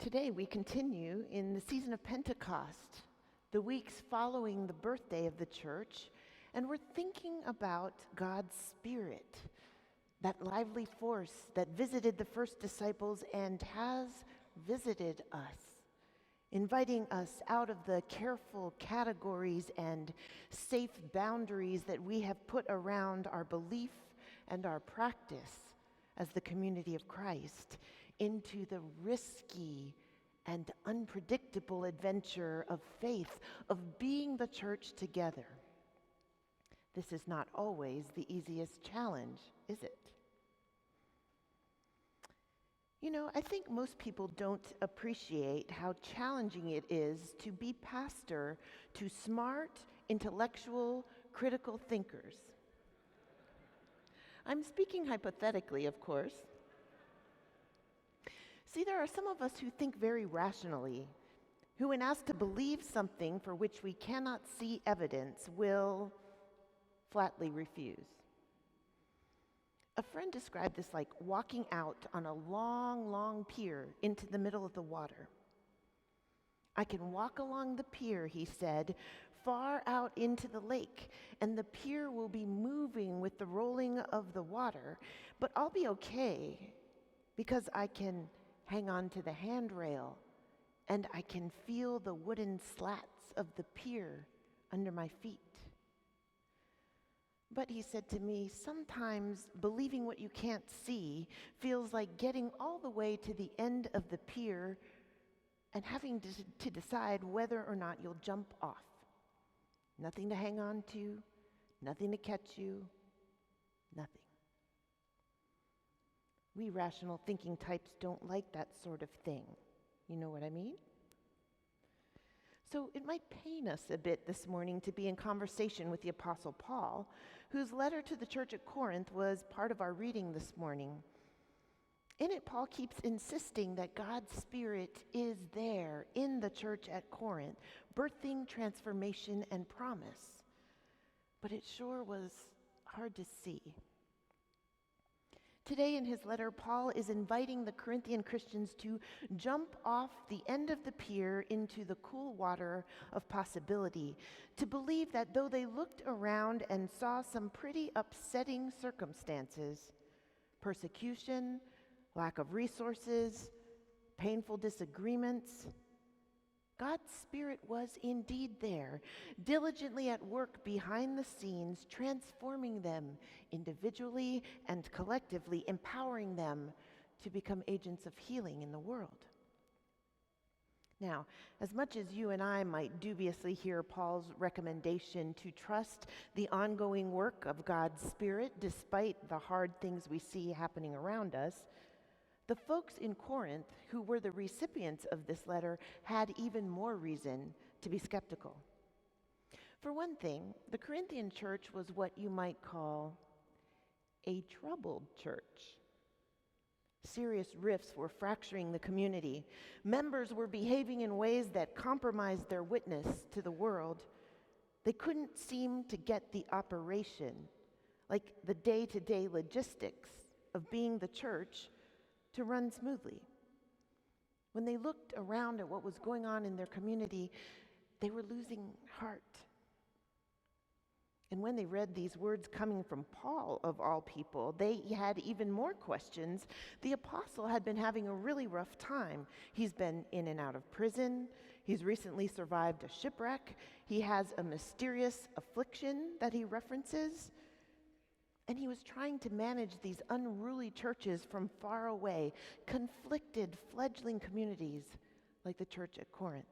Today we continue in the season of Pentecost, the weeks following the birthday of the church, and we're thinking about God's Spirit, that lively force that visited the first disciples and has visited us, inviting us out of the careful categories and safe boundaries that we have put around our belief and our practice as the community of Christ, into the risky and unpredictable adventure of faith, of being the church together. This is not always the easiest challenge, is it? You know, I think most people don't appreciate how challenging it is to be pastor to smart, intellectual, critical thinkers. I'm speaking hypothetically, of course. See, there are some of us who think very rationally, who, when asked to believe something for which we cannot see evidence, will flatly refuse. A friend described this like walking out on a long, long pier into the middle of the water. I can walk along the pier, he said, far out into the lake, and the pier will be moving with the rolling of the water, but I'll be okay because I can hang on to the handrail and I can feel the wooden slats of the pier under my feet. But he said to me, sometimes believing what you can't see feels like getting all the way to the end of the pier and having to decide whether or not you'll jump off. Nothing to hang on to, nothing to catch you, nothing. We rational thinking types don't like that sort of thing. You know what I mean? So it might pain us a bit this morning to be in conversation with the Apostle Paul, whose letter to the church at Corinth was part of our reading this morning. In it, Paul keeps insisting that God's Spirit is there in the church at Corinth, birthing transformation and promise. But it sure was hard to see. Today in his letter, Paul is inviting the Corinthian Christians to jump off the end of the pier into the cool water of possibility, to believe that though they looked around and saw some pretty upsetting circumstances, persecution, lack of resources, painful disagreements, God's Spirit was indeed there, diligently at work behind the scenes, transforming them individually and collectively, empowering them to become agents of healing in the world. Now, as much as you and I might dubiously hear Paul's recommendation to trust the ongoing work of God's Spirit despite the hard things we see happening around us, the folks in Corinth who were the recipients of this letter had even more reason to be skeptical. For one thing, the Corinthian church was what you might call a troubled church. Serious rifts were fracturing the community. Members were behaving in ways that compromised their witness to the world. They couldn't seem to get the operation, like the day-to-day logistics of being the church, to run smoothly. When they looked around at what was going on in their community, they were losing heart. And when they read these words coming from Paul, of all people, they had even more questions. The apostle had been having a really rough time. He's been in and out of prison. He's recently survived a shipwreck. He has a mysterious affliction that he references. And he was trying to manage these unruly churches from far away, conflicted, fledgling communities like the church at Corinth.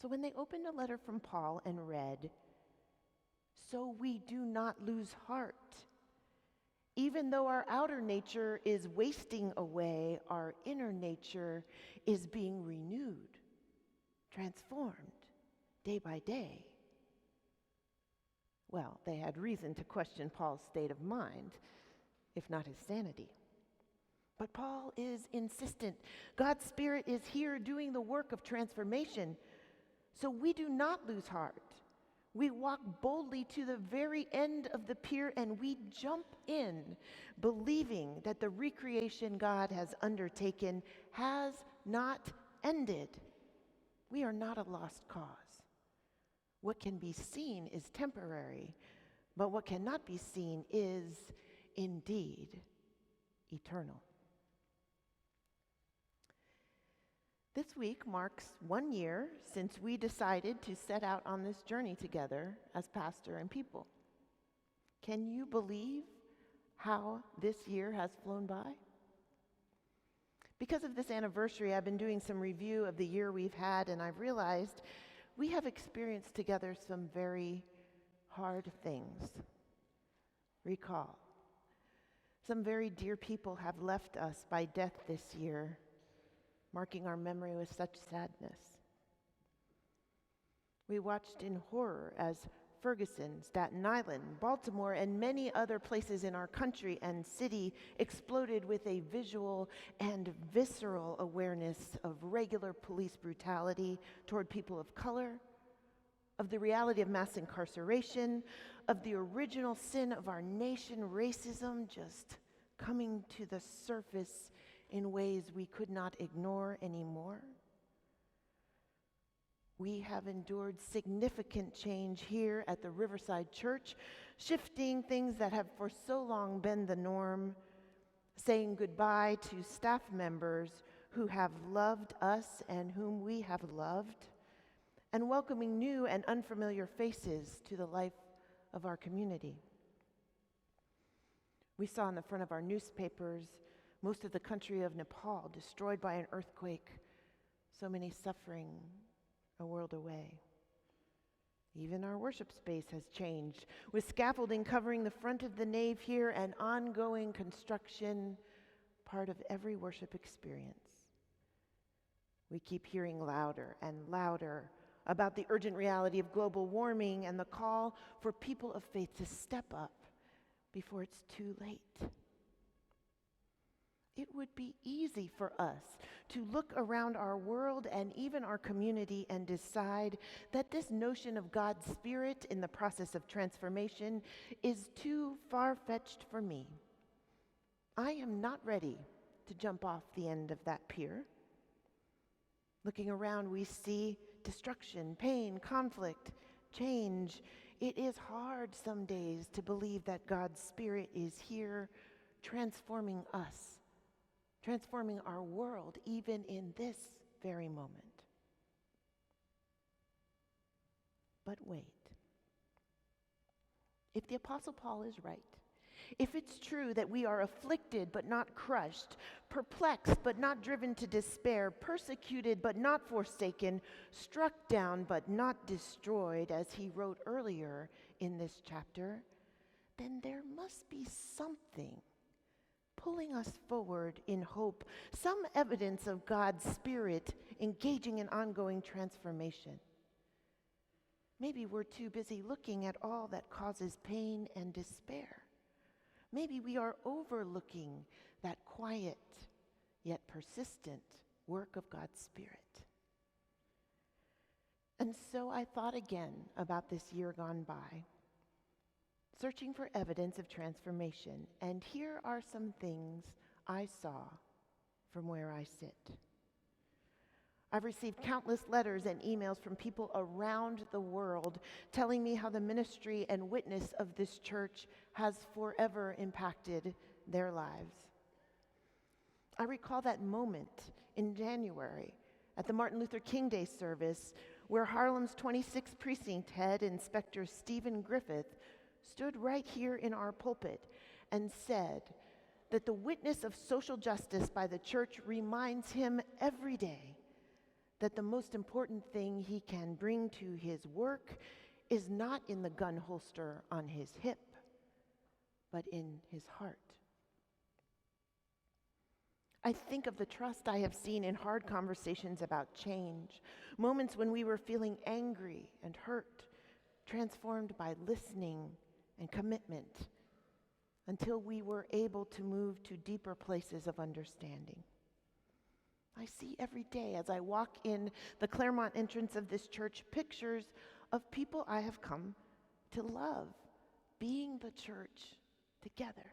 So when they opened a letter from Paul and read, "So we do not lose heart. Even though our outer nature is wasting away, our inner nature is being renewed, transformed day by day." Well, they had reason to question Paul's state of mind, if not his sanity. But Paul is insistent. God's Spirit is here doing the work of transformation. So we do not lose heart. We walk boldly to the very end of the pier and we jump in, believing that the recreation God has undertaken has not ended. We are not a lost cause. What can be seen is temporary, but what cannot be seen is indeed eternal. This week marks 1 year since we decided to set out on this journey together as pastor and people. Can you believe how this year has flown by? Because of this anniversary, I've been doing some review of the year we've had, and I've realized we have experienced together some very hard things. Recall, some very dear people have left us by death this year, marking our memory with such sadness. We watched in horror as Ferguson, Staten Island, Baltimore, and many other places in our country and city exploded with a visual and visceral awareness of regular police brutality toward people of color, of the reality of mass incarceration, of the original sin of our nation, racism, just coming to the surface in ways we could not ignore anymore. We have endured significant change here at the Riverside Church, shifting things that have for so long been the norm, saying goodbye to staff members who have loved us and whom we have loved, and welcoming new and unfamiliar faces to the life of our community. We saw on the front of our newspapers most of the country of Nepal destroyed by an earthquake, so many suffering a world away. Even our worship space has changed, with scaffolding covering the front of the nave here and ongoing construction part of every worship experience. We keep hearing louder and louder about the urgent reality of global warming and the call for people of faith to step up before it's too late. It would be easy for us to look around our world and even our community and decide that this notion of God's Spirit in the process of transformation is too far-fetched for me. I am not ready to jump off the end of that pier. Looking around, we see destruction, pain, conflict, change. It is hard some days to believe that God's Spirit is here transforming us, transforming our world, even in this very moment. But wait. If the Apostle Paul is right, if it's true that we are afflicted but not crushed, perplexed but not driven to despair, persecuted but not forsaken, struck down but not destroyed, as he wrote earlier in this chapter, then there must be something pulling us forward in hope, some evidence of God's Spirit engaging in ongoing transformation. Maybe we're too busy looking at all that causes pain and despair. Maybe we are overlooking that quiet yet persistent work of God's Spirit. And so I thought again about this year gone by, searching for evidence of transformation, and here are some things I saw from where I sit. I've received countless letters and emails from people around the world telling me how the ministry and witness of this church has forever impacted their lives. I recall that moment in January at the Martin Luther King Day service where Harlem's 26th Precinct head, Inspector Stephen Griffith, stood right here in our pulpit and said that the witness of social justice by the church reminds him every day that the most important thing he can bring to his work is not in the gun holster on his hip, but in his heart. I think of the trust I have seen in hard conversations about change, moments when we were feeling angry and hurt, transformed by listening and commitment, until we were able to move to deeper places of understanding. I see every day as I walk in the Claremont entrance of this church pictures of people I have come to love, being the church together.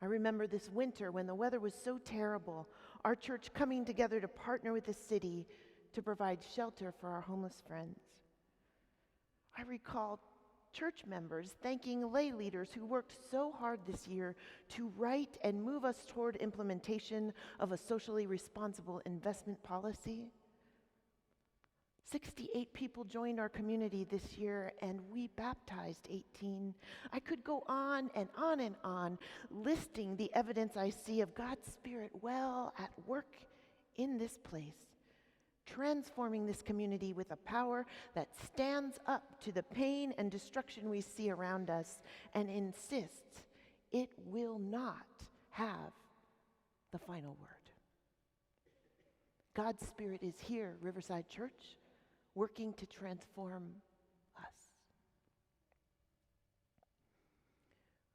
I remember this winter when the weather was so terrible, our church coming together to partner with the city to provide shelter for our homeless friends. I recall church members thanking lay leaders who worked so hard this year to write and move us toward implementation of a socially responsible investment policy. 68 people joined our community this year, and we baptized 18. I could go on and on and on, listing the evidence I see of God's Spirit well at work in this place, transforming this community with a power that stands up to the pain and destruction we see around us and insists it will not have the final word. God's Spirit is here, Riverside Church, working to transform us.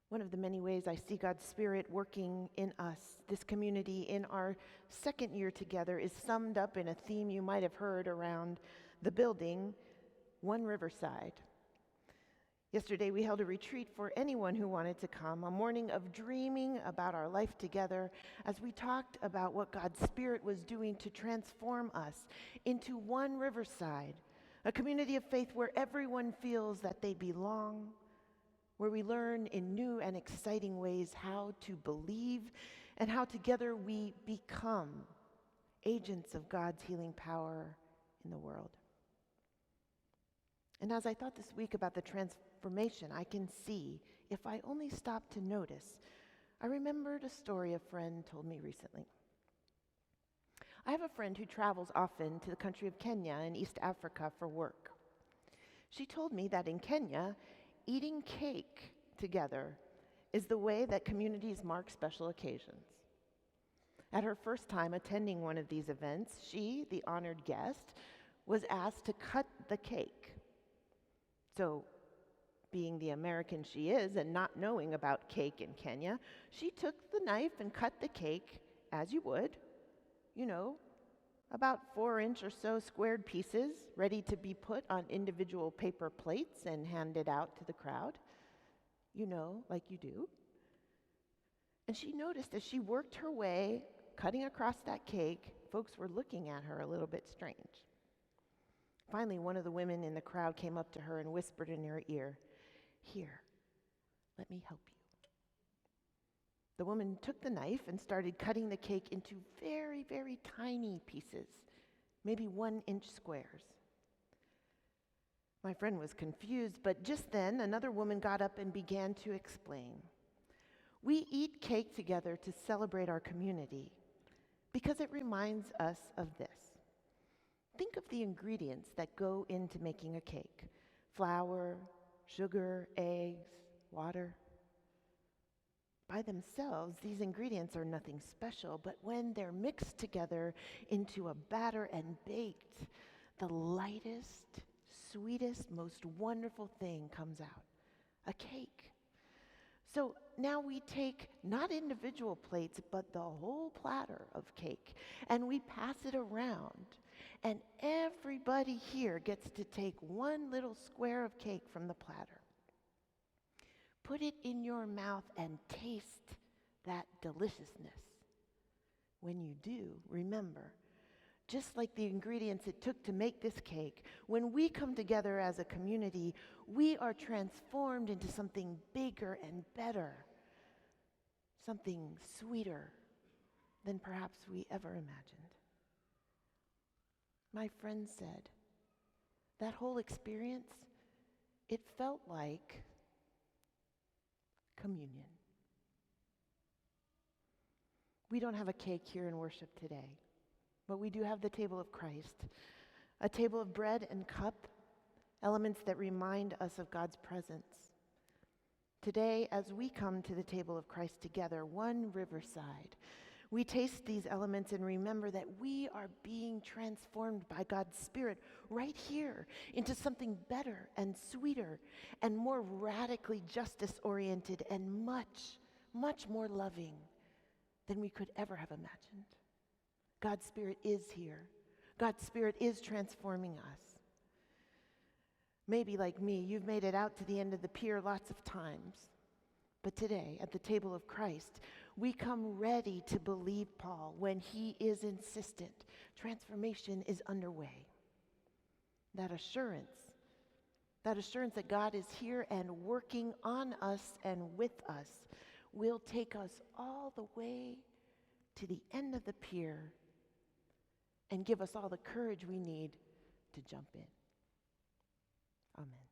One of the many ways I see God's Spirit working in us, this community, in our second year together, is summed up in a theme you might have heard around the building, One Riverside. Yesterday we held a retreat for anyone who wanted to come, a morning of dreaming about our life together as we talked about what God's Spirit was doing to transform us into One Riverside, a community of faith where everyone feels that they belong, where we learn in new and exciting ways how to believe and how together we become agents of God's healing power in the world. And as I thought this week about the transformation I can see if I only stop to notice, I remembered a story a friend told me recently. I have a friend who travels often to the country of Kenya in East Africa for work. She told me that in Kenya, eating cake together is the way that communities mark special occasions. At her first time attending one of these events, she, the honored guest, was asked to cut the cake. So, being the American she is and not knowing about cake in Kenya, she took the knife and cut the cake as you would, about 4-inch or so squared pieces, ready to be put on individual paper plates and handed out to the crowd, like you do. And she noticed as she worked her way, cutting across that cake, folks were looking at her a little bit strange. Finally, one of the women in the crowd came up to her and whispered in her ear, "Here, let me help you." The woman took the knife and started cutting the cake into very, very tiny pieces, maybe 1-inch squares. My friend was confused, but just then another woman got up and began to explain. "We eat cake together to celebrate our community because it reminds us of this. Think of the ingredients that go into making a cake: flour, sugar, eggs, water. By themselves, these ingredients are nothing special, but when they're mixed together into a batter and baked, the lightest, sweetest, most wonderful thing comes out: a cake. So now we take not individual plates, but the whole platter of cake, and we pass it around. And everybody here gets to take one little square of cake from the platter. Put it in your mouth and taste that deliciousness. When you do, remember, just like the ingredients it took to make this cake, when we come together as a community, we are transformed into something bigger and better, something sweeter than perhaps we ever imagined." My friend said, that whole experience, it felt like communion. We don't have a cake here in worship today, but we do have the table of Christ, a table of bread and cup, elements that remind us of God's presence. Today, as we come to the table of Christ together, One Riverside, we taste these elements and remember that we are being transformed by God's Spirit right here into something better and sweeter and more radically justice-oriented and much, much more loving than we could ever have imagined. God's Spirit is here. God's Spirit is transforming us. Maybe like me, you've made it out to the end of the pier lots of times. But today, at the table of Christ, we come ready to believe Paul when he is insistent. Transformation is underway. That assurance that God is here and working on us and with us will take us all the way to the end of the pier and give us all the courage we need to jump in. Amen.